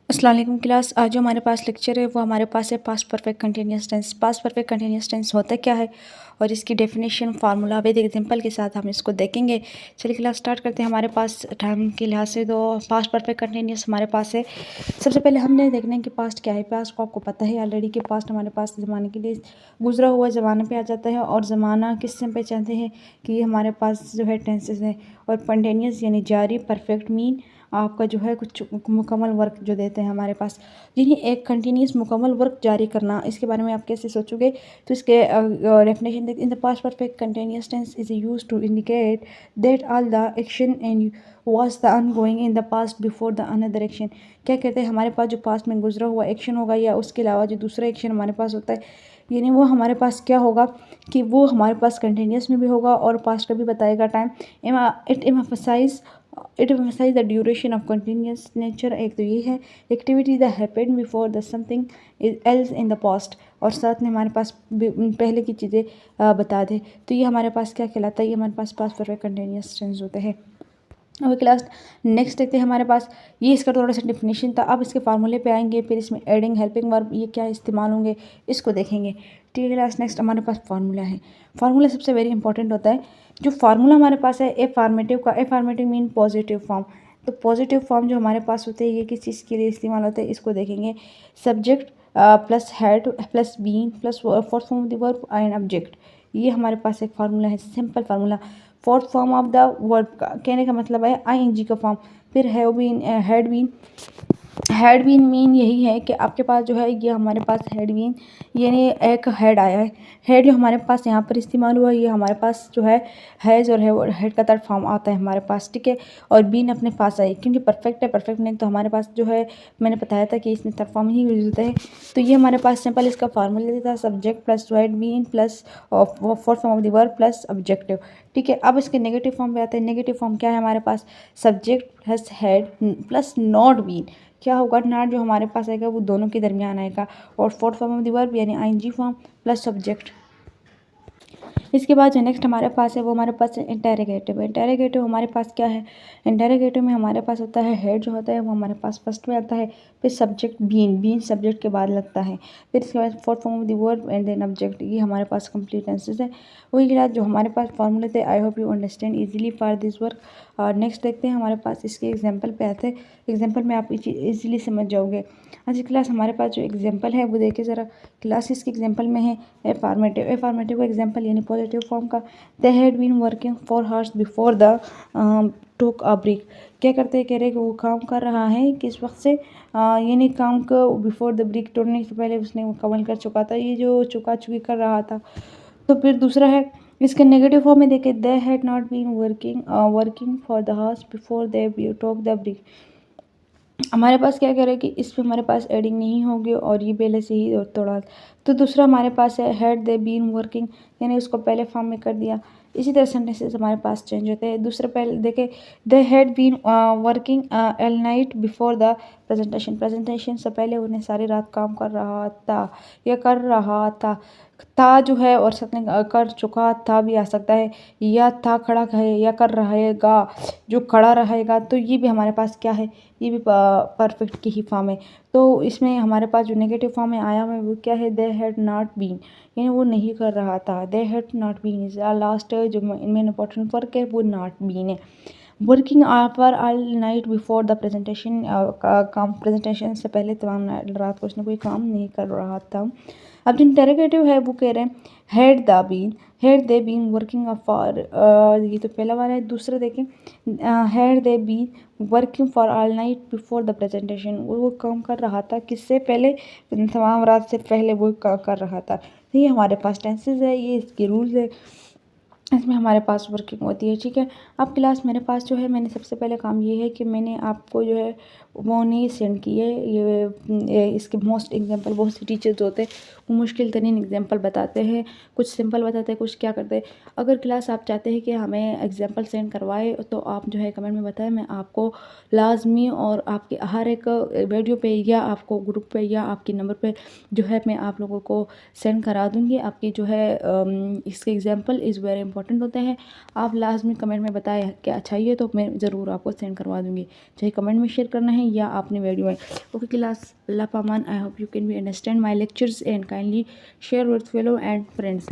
अस्सलाम वालेकुम क्लास। आज जो हमारे पास लेक्चर है वो हमारे पास है past perfect continuous tense. Past perfect continuous tense होता क्या है और इसकी डेफिनेशन फार्मूला विद एग्जांपल के साथ हम इसको देखेंगे। चलिए क्लास स्टार्ट करते हैं। हमारे पास टाइम के लिहाज से तो पास्ट परफेक्ट कंटिन्यूअस हमारे पास है। सबसे पहले हमने देखना है कि पास्ट क्या है। पास्ट को आपको पता है ऑलरेडी कि पास्ट हमारे पास ज़माने के लिए गुजरा हुआ ज़माने पे आ जाता है और ज़माना किस से पहचानते हैं कि हमारे पास जो है टेंसेस है। और कंटिन्यूअस यानी जारी, परफेक्ट मीन आपका जो है कुछ मुकम्मल वर्क जो देते हैं हमारे पास, यानी एक कंटिन्यूस मुकम्मल वर्क जारी करना। इसके बारे में आप कैसे सोचोगे तो इसके डेफिनेशन देख। In the past perfect continuous tense is use to indicate that all the action and was the ongoing in the past before the another action। क्या कहते हैं हमारे पास जो पास्ट में गुजरा हुआ एक्शन होगा या उसके अलावा जो दूसरा एक्शन हमारे पास होता है, यानी वो हमारे पास क्या होगा कि वो हमारे पास कंटिन्यूस में भी होगा और पास्ट का भी बताएगा time. It emphasize the duration of continuous nature. एक तो ये है activity the happened before the something is else in the past, और साथ में हमारे पास पहले की चीज़ें बता दे। तो ये हमारे पास क्या कहलाता है, ये हमारे पास पास्ट परफेक्ट कंटिन्यूस टेंस होते हैं। अब क्लास नेक्स्ट देखते हैं हमारे पास, ये इसका थोड़ा सा डिफिनेशन था। अब इसके फार्मूले पे आएंगे, फिर इसमें एडिंग, हेल्पिंग वर्ब ये क्या इस्तेमाल होंगे इसको देखेंगे। ठीक है क्लास, नेक्स्ट हमारे पास फार्मूला है। फार्मूला सबसे वेरी इंपॉर्टेंट होता है। जो फार्मूला हमारे पास है ए फॉर्मेटिव का, ए फॉर्मेटिव मीन पॉजिटिव फॉर्म। तो पॉजिटिव फॉर्म जो हमारे पास होते हैं ये किस चीज़ के लिए इस्तेमाल होते हैं इसको देखेंगे। Subject plus had plus been plus fourth form of the verb and object, ये हमारे पास एक फार्मूला है, simple formula. Fourth form of the verb का कहने का मतलब है आईएनजी का फॉर्म। फिर have been, had been. Had been mean यही है कि आपके पास जो है ये हमारे पास हेड बीन यानी एक हेड आया है। हेड जो हमारे पास यहाँ पर इस्तेमाल हुआ ये हमारे पास जो है हैज़ और हेड का थर्ड फॉर्म आता है हमारे पास। ठीक है, और बीन अपने पास आई क्योंकि परफेक्ट है, परफेक्ट नहीं तो हमारे पास जो है मैंने बताया था कि इसमें थर्ड फॉर्म ही यूज होता है। तो ये हमारे पास सिंपल इसका फार्मूला था, subject plus had been plus fourth form of the verb plus objective. ठीक है, अब इसके नेगेटिव फॉर्म पे आते हैं। नेगेटिव फॉर्म क्या है हमारे पास, subject plus had plus not been. क्या होगा, नॉट जो हमारे पास आएगा वो दोनों के दरमियान आएगा। और fourth form of the verb यानी आईएनजी फॉर्म प्लस सब्जेक्ट। इसके बाद जो नेक्स्ट हमारे पास है वो हमारे पास इंटेरोगेटिव। इंटेरोगेटिव हमारे पास क्या है, इंटेरोगेटिव में हमारे पास होता है हेड जो होता है वो हमारे पास फर्स्ट में आता है, फिर सब्जेक्ट बीन, बीन सब्जेक्ट के बाद लगता है, फिर इसके बाद fourth form of the verb and then object. ये हमारे पास कंप्लीट टेंसेस है। वही के बाद जो हमारे पास फॉर्मूले थे, आई hope you understand easily for this work. और नेक्स्ट देखते हैं हमारे पास इसके एग्जाम्पल पे आते हैं। एग्जाम्पल में आप इजीली समझ जाओगे। आज क्लास हमारे पास जो एग्जाम्पल है वो देखिए ज़रा। क्लास इसके एग्जाम्पल में है ए फॉर्मेटिव। ए फॉर्मेटिव का एग्जाम्पल यानी पॉजिटिव फॉर्म का, they had been working for hours before the took a break. क्या करते हैं, कह रहे कि वो काम कर रहा है किस वक्त से, यानी काम को बिफोर द ब्रेक, तोड़ने से पहले उसने मुकम्मल कर चुका था, ये जो चुका चुकी कर रहा था। तो फिर दूसरा है इसके नेगेटिव फॉर्म में देखे, they had not been working for the house before they took the break. हमारे पास क्या कह रहा है कि इस पे हमारे पास एडिंग नहीं होगी और ये पहले से ही तोड़ा। तो दूसरा हमारे पास है हैड दे बीन वर्किंग, यानी उसको पहले फॉर्म में कर दिया। इसी तरह सेंटेंसेस हमारे पास चेंज होते हैं। दूसरा पहले देखे, they had been working all night before the presentation. Presentation से पहले उन्हें सारी रात काम कर रहा था या कर रहा था जो है, और साथ में कर चुका था भी आ सकता है, या था खड़ा है या कर रहेगा जो खड़ा रहेगा। तो ये भी हमारे पास क्या है, ये भी परफेक्ट की ही फॉर्म है। तो इसमें हमारे पास जो नेगेटिव फॉर्म में आया है वो क्या है, दे हैड नॉट बीन, यानी वो नहीं कर रहा था। They had not been is last जो इनमें इंपॉर्टेंट वर्क है वो नॉट बीन है। Working our all night before the presentation, काम प्रेजेंटेशन से पहले तमाम रात को उसने कोई काम नहीं कर रहा था। अब जो इंटेरोगेटिव है वो कह रहे हैं had they been working for, ये तो पहला वाला है। दूसरा देखें, had they been working for all night before the presentation, वो काम कर रहा था किससे पहले, तमाम रात से पहले वो कर रहा था। तो ये हमारे पास टेंसेज है, ये इसके रूल्स है, इसमें हमारे पास वर्किंग होती है। ठीक है, अब क्लास मेरे पास जो है, मैंने सबसे पहले काम ये है कि मैंने आपको जो है वो नहीं सेंड की है ये इसके मोस्ट एग्जांपल। बहुत से टीचर्स होते हैं वो मुश्किल तरीन एग्जांपल बताते हैं, कुछ सिंपल बताते हैं, कुछ क्या करते हैं। अगर क्लास आप चाहते हैं कि हमें एग्जांपल सेंड करवाए तो आप जो है कमेंट में बताएं, मैं आपको लाजमी और आपके हर एक वीडियो पे या आपको ग्रुप पे या आपके नंबर पे जो है मैं आप लोगों को सेंड करा दूँगी। आपकी जो है इसके एग्जांपल इज़ वेरी इंपॉर्टेंट होते हैं। आप लाजमी कमेंट में बताएं क्या चाहिए तो मैं ज़रूर आपको सेंड करवा दूँगी। चाहे कमेंट में शेयर करना है या आपने वीडियो में। ओके क्लास, अल्लाह पामान, I hope you can be understand my lectures and kindly share with fellow and friends.